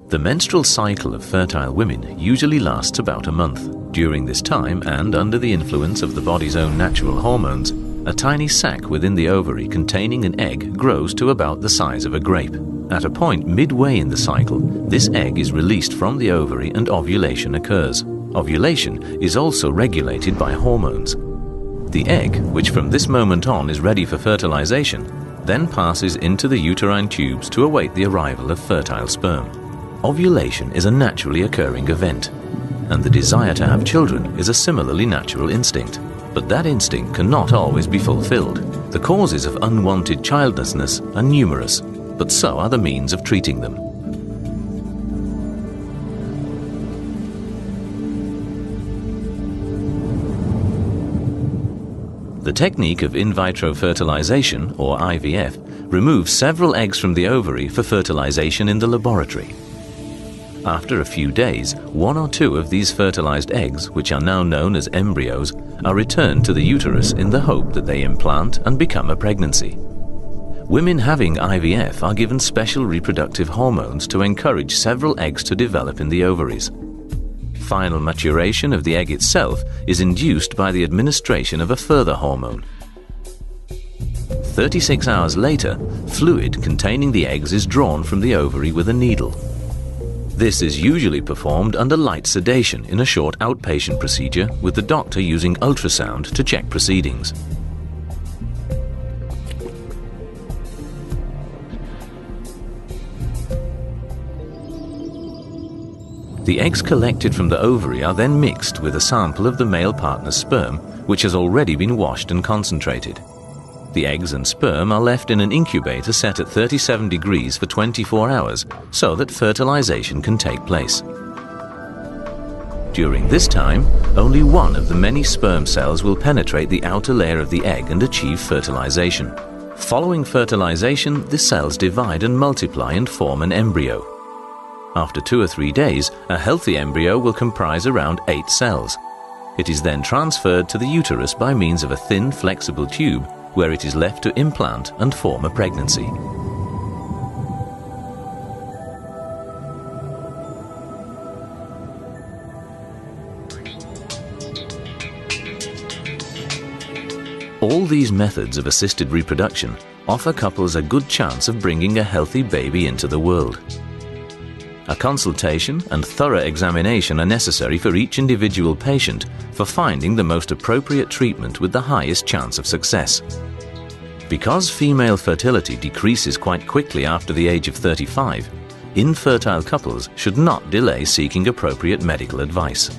The menstrual cycle of fertile women usually lasts about a month. During this time, and under the influence of the body's own natural hormones, a tiny sac within the ovary containing an egg grows to about the size of a grape. At a point midway in the cycle, this egg is released from the ovary and ovulation occurs. Ovulation is also regulated by hormones. The egg, which from this moment on is ready for fertilization, then passes into the uterine tubes to await the arrival of fertile sperm. Ovulation is a naturally occurring event, and the desire to have children is a similarly natural instinct. But that instinct cannot always be fulfilled. The causes of unwanted childlessness are numerous, but so are the means of treating them. The technique of in vitro fertilization, or IVF, removes several eggs from the ovary for fertilization in the laboratory. After a few days, one or two of these fertilized eggs, which are now known as embryos, are returned to the uterus in the hope that they implant and become a pregnancy. Women having IVF are given special reproductive hormones to encourage several eggs to develop in the ovaries. Final maturation of the egg itself is induced by the administration of a further hormone. 36 hours later, fluid containing the eggs is drawn from the ovary with a needle. This is usually performed under light sedation in a short outpatient procedure, with the doctor using ultrasound to check proceedings. The eggs collected from the ovary are then mixed with a sample of the male partner's sperm, which has already been washed and concentrated. The eggs and sperm are left in an incubator set at 37 degrees for 24 hours so that fertilization can take place. During this time, only one of the many sperm cells will penetrate the outer layer of the egg and achieve fertilization. Following fertilization, the cells divide and multiply and form an embryo. After 2 or 3 days, a healthy embryo will comprise around 8 cells. It is then transferred to the uterus by means of a thin, flexible tube, where it is left to implant and form a pregnancy. All these methods of assisted reproduction offer couples a good chance of bringing a healthy baby into the world. A consultation and thorough examination are necessary for each individual patient for finding the most appropriate treatment with the highest chance of success. Because female fertility decreases quite quickly after the age of 35, infertile couples should not delay seeking appropriate medical advice.